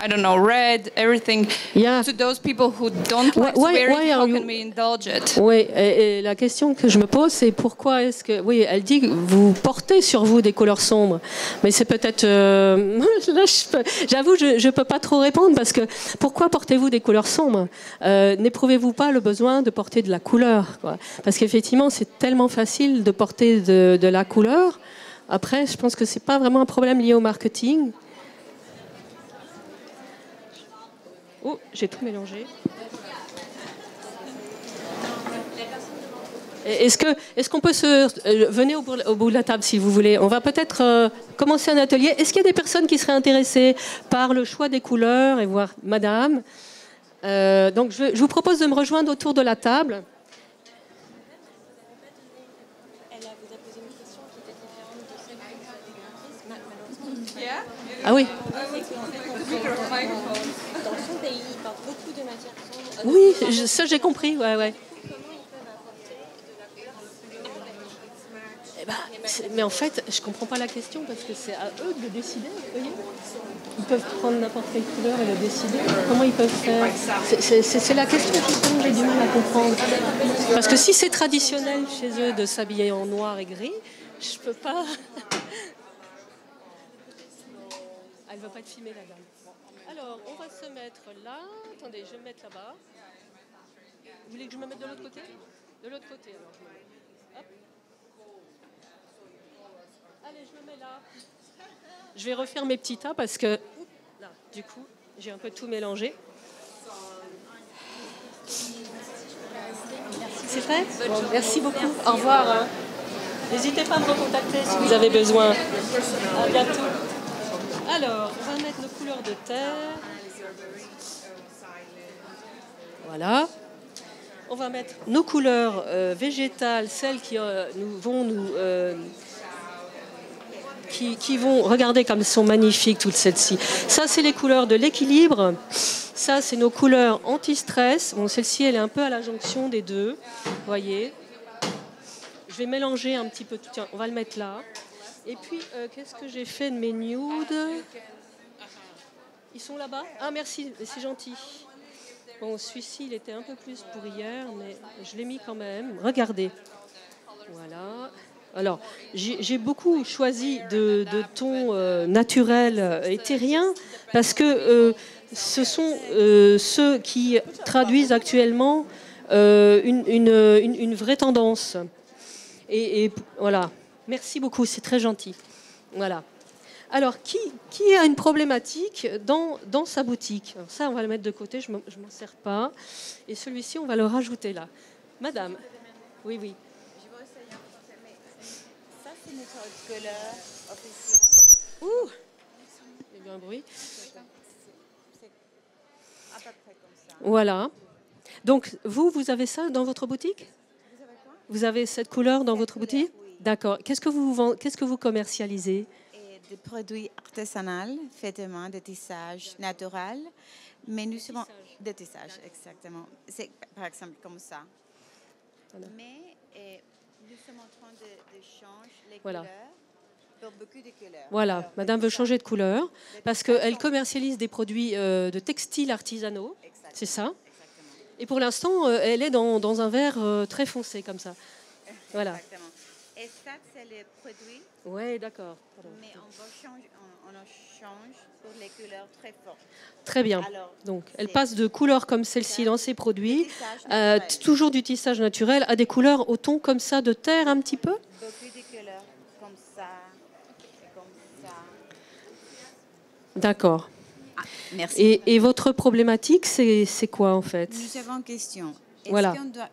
don't know, red, everything, to those people who don't like to wear it? How can we indulge it? Oui, et la question que je me pose, c'est pourquoi est-ce que... Oui, elle dit que vous portez sur vous des couleurs sombres, mais c'est peut-être... là, j'avoue, je ne peux pas trop répondre, parce que pourquoi portez-vous des couleurs sombres? N'éprouvez-vous pas le besoin de porter de la couleur, quoi? Parce qu'effectivement, c'est tellement facile de porter de la couleur. Après, je pense que ce n'est pas vraiment un problème lié au marketing. Oh, j'ai tout mélangé. Est-ce qu'on peut venez au bout de la table si vous voulez. On va peut-être commencer un atelier. Est-ce qu'il y a des personnes qui seraient intéressées par le choix des couleurs et voir madame? Donc je vous propose de me rejoindre autour de la table. Ah oui. Dans son pays, il porte beaucoup de matières sombres. Oui, ça j'ai compris, ouais. Mais en fait, je comprends pas la question parce que c'est à eux de décider. Vous voyez, ils peuvent prendre n'importe quelle couleur et le décider. Comment ils peuvent faire? C'est la question justement que j'ai du mal à comprendre. Parce que si c'est traditionnel chez eux de s'habiller en noir et gris, je peux pas. Elle ne va pas être filmée, la dame. Alors, on va se mettre là. Attendez, je vais me mettre là-bas. Vous voulez que je me mette de l'autre côté? De l'autre côté, alors. Hop. Allez, je me mets là. Je vais refaire mes petits tas parce que, là, du coup, j'ai un peu tout mélangé. C'est vrai? Bon, merci beaucoup. Au revoir. N'hésitez pas à me recontacter si vous avez besoin. À bientôt. Alors, on va mettre nos couleurs de terre. Voilà. On va mettre nos couleurs végétales, celles qui vont, regardez comme elles sont magnifiques toutes celles-ci. Ça, c'est les couleurs de l'équilibre. Ça, c'est nos couleurs anti-stress. Bon, celle-ci, elle est un peu à la jonction des deux. Vous voyez. Je vais mélanger un petit peu tout. Tiens, on va le mettre là. Et puis, qu'est-ce que j'ai fait de mes nudes? Ils sont là-bas? Ah, merci, c'est gentil. Bon, celui-ci, il était un peu plus pour hier, mais je l'ai mis quand même. Regardez. Voilà. Alors, j'ai beaucoup choisi de tons naturels et terriens parce que ce sont ceux qui traduisent actuellement une vraie tendance. Et voilà. Merci beaucoup, c'est très gentil. Voilà. Alors, qui a une problématique dans sa boutique? Alors ça, on va le mettre de côté, je ne m'en sers pas. Et celui-ci, on va le rajouter là. Madame. Oui, oui. Je vais essayer en français, mais ça, c'est notre couleur officielle. Ouh, il y a eu un bruit. C'est à peu près comme ça. Voilà. Donc, vous avez ça dans votre boutique? Vous avez quoi? Vous avez cette couleur dans votre boutique? Oui. D'accord. Qu'est-ce que vous commercialisez? Et des produits artisanaux, faits de main, de tissage naturel. Mais nous sommes... De tissage, exactement. C'est par exemple comme ça. Voilà. Mais nous sommes en train de changer les Voilà. couleurs pour beaucoup de couleurs. Voilà, Alors, madame veut changer de couleur parce qu'elle commercialise des produits de textiles artisanaux, Exactement. c'est ça. Exactement. Et pour l'instant, elle est dans un vert très foncé comme ça. Voilà. Exactement. Et ça, c'est le produit, Oui, d'accord. Pardon. mais on en change pour les couleurs très fortes. Très bien. Alors, Donc, elle c'est passe de couleurs comme celle-ci dans ses produits, tissage naturel. toujours du tissage naturel, à des couleurs au ton comme ça de terre un petit peu. Beaucoup de couleurs comme ça et comme ça. D'accord. Merci. Et votre problématique, c'est quoi en fait? Nous avons une question. Est-ce Voilà. qu'on doit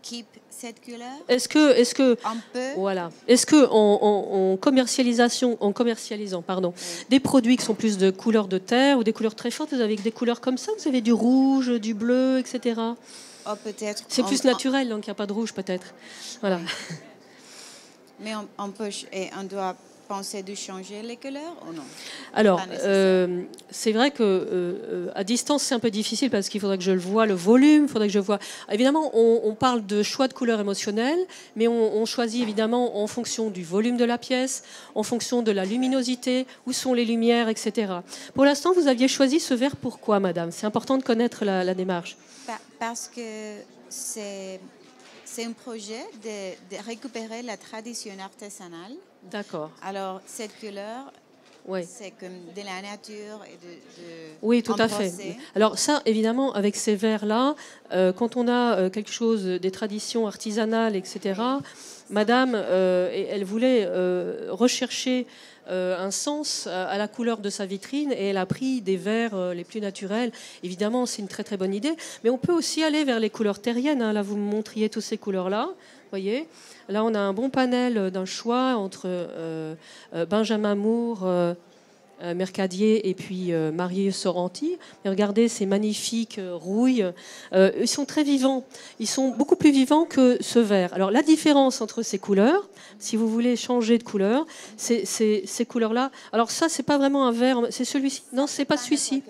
keep cette couleur? Est-ce que On peut. Voilà. Est-ce que en commercialisant des produits qui sont plus de couleurs de terre ou des couleurs très fortes, vous avez des couleurs comme ça? Vous avez du rouge, du bleu, etc. Oh, peut-être. C'est plus naturel, donc il n'y a pas de rouge peut-être. Voilà. Mais on peut et on doit penser de changer les couleurs ou non? Alors, Pas nécessaire. c'est vrai que à distance c'est un peu difficile parce qu'il faudrait que je le voie le volume, il faudrait que je vois. Évidemment, on parle de choix de couleurs émotionnelles, mais on choisit évidemment en fonction du volume de la pièce, en fonction de la luminosité, où sont les lumières, etc. Pour l'instant, vous aviez choisi ce vert pourquoi, madame? C'est important de connaître la démarche. Parce que c'est un projet de récupérer la tradition artisanale. D'accord. Alors, cette couleur, Oui. c'est comme de la nature et de Oui, tout à fait. embrasser. Alors ça, évidemment, avec ces verres-là, quand on a quelque chose, des traditions artisanales, etc., madame, elle voulait rechercher un sens à la couleur de sa vitrine et elle a pris des verres les plus naturels. Évidemment, c'est une très très bonne idée, mais on peut aussi aller vers les couleurs terriennes. Hein. Là, vous me montriez toutes ces couleurs-là, voyez. Là, on a un bon panel d'un choix entre Benjamin Moore, Mercadier et puis Marius Sorrenti. Et regardez ces magnifiques rouilles. Ils sont très vivants. Ils sont beaucoup plus vivants que ce vert. Alors la différence entre ces couleurs, si vous voulez changer de couleur, c'est ces couleurs-là. Alors ça, c'est pas vraiment un vert. C'est celui-ci. Non, c'est pas celui-ci.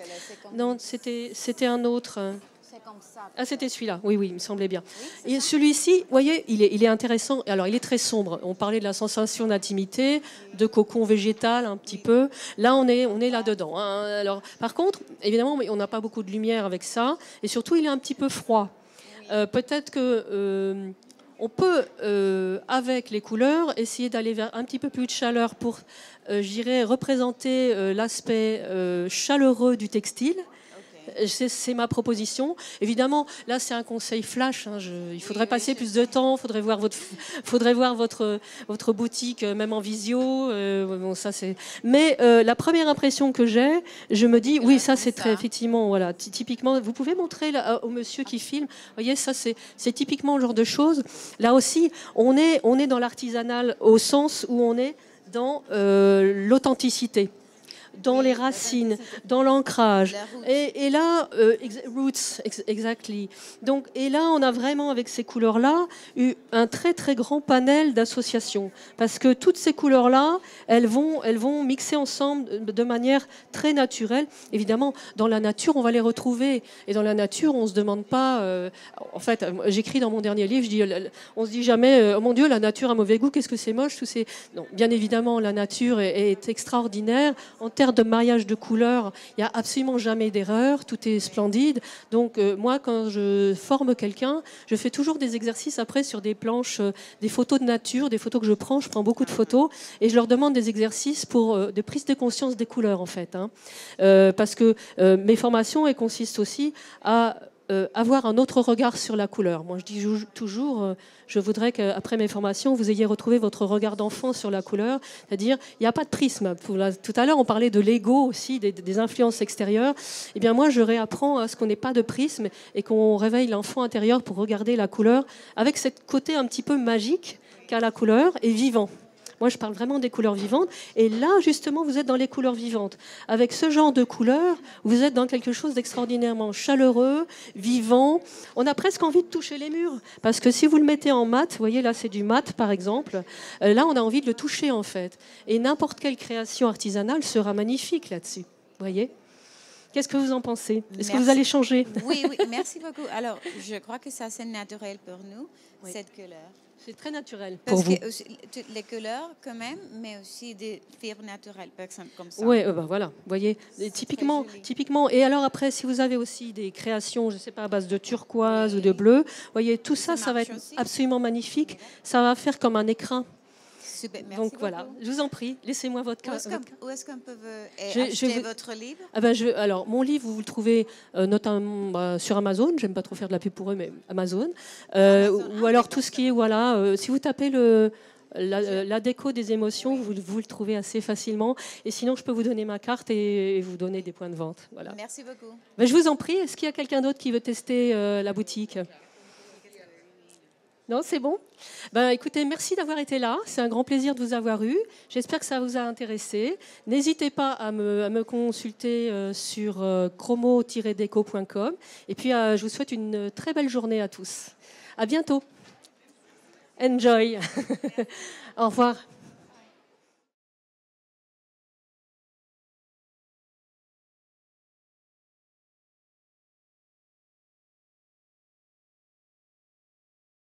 Non, c'était un autre. C'est comme ça. Ah, c'était celui-là. Oui, oui, il me semblait bien. Et celui-ci, vous voyez, il est intéressant. Alors, il est très sombre. On parlait de la sensation d'intimité, de cocon végétal un petit peu. Là, on est là-dedans. Hein. Alors, par contre, évidemment, on n'a pas beaucoup de lumière avec ça. Et surtout, il est un petit peu froid. Peut-être que on peut, avec les couleurs, essayer d'aller vers un petit peu plus de chaleur pour, j'irais, représenter l'aspect chaleureux du textile. C'est ma proposition. Évidemment, là, c'est un conseil flash. Hein. Il faudrait passer plus de temps. Faudrait voir votre boutique, même en visio. Bon, ça, c'est. Mais la première impression que j'ai, je me dis, oui, ça, c'est très effectivement, voilà, typiquement. Vous pouvez montrer là, au monsieur qui filme. Vous voyez, ça, c'est typiquement le genre de choses. Là aussi, on est dans l'artisanal au sens où on est dans l'authenticité, dans les racines, dans l'ancrage. Et là, roots, exactly. Donc, et là, on a vraiment, avec ces couleurs-là, eu un très, très grand panel d'associations. Parce que toutes ces couleurs-là, elles vont mixer ensemble de manière très naturelle. Évidemment, dans la nature, on va les retrouver. Et dans la nature, on ne se demande pas... en fait, j'écris dans mon dernier livre, on ne se dit jamais, oh mon Dieu, la nature a mauvais goût, qu'est-ce que c'est moche. Non, bien évidemment, la nature est extraordinaire. En termes de mariage de couleurs, il n'y a absolument jamais d'erreur, tout est splendide. Donc moi, quand je forme quelqu'un, je fais toujours des exercices après sur des planches, des photos de nature, des photos que je prends beaucoup de photos, et je leur demande des exercices de prise de conscience des couleurs en fait. Hein. Parce que mes formations, elles consistent aussi à avoir un autre regard sur la couleur. Moi, je dis toujours, je voudrais qu'après mes formations, vous ayez retrouvé votre regard d'enfant sur la couleur, c'est-à-dire, il n'y a pas de prisme. Tout à l'heure, on parlait de l'ego aussi, des influences extérieures. Eh bien, moi, je réapprends à ce qu'on n'ait pas de prisme et qu'on réveille l'enfant intérieur pour regarder la couleur avec ce côté un petit peu magique qu'a la couleur et vivant. Moi, je parle vraiment des couleurs vivantes. Et là, justement, vous êtes dans les couleurs vivantes. Avec ce genre de couleurs, vous êtes dans quelque chose d'extraordinairement chaleureux, vivant. On a presque envie de toucher les murs. Parce que si vous le mettez en mat, vous voyez, là, c'est du mat, par exemple. Là, on a envie de le toucher, en fait. Et n'importe quelle création artisanale sera magnifique là-dessus. Vous voyez ? Qu'est-ce que vous en pensez ? Est-ce que vous allez changer ? Oui, merci beaucoup. Alors, je crois que ça, c'est naturel pour nous, cette couleur. C'est très naturel pour vous. Parce que aussi, toutes les couleurs quand même, mais aussi des fibres naturelles, par exemple, comme ça. Oui, voilà, vous voyez, typiquement. Et alors après, si vous avez aussi des créations, je ne sais pas, à base de turquoise ou de bleu, vous voyez, tout ça, ça va être absolument magnifique. Ça va faire comme un écrin. Super, merci Donc beaucoup. voilà, je vous en prie, laissez-moi votre carte. Où est-ce qu'on peut acheter votre livre? Alors, mon livre, vous le trouvez notamment sur Amazon. J'aime pas trop faire de la pub pour eux, mais Amazon. Ou alors tout ce qui est, voilà, si vous tapez la déco des émotions, vous le trouvez assez facilement. Et sinon, je peux vous donner ma carte et vous donner des points de vente. Voilà. Merci beaucoup. Je vous en prie, est-ce qu'il y a quelqu'un d'autre qui veut tester la boutique ? Non, c'est bon ? Écoutez, merci d'avoir été là. C'est un grand plaisir de vous avoir eu. J'espère que ça vous a intéressé. N'hésitez pas à me consulter sur chromo-deco.com. Et puis, je vous souhaite une très belle journée à tous. À bientôt. Enjoy. Au revoir.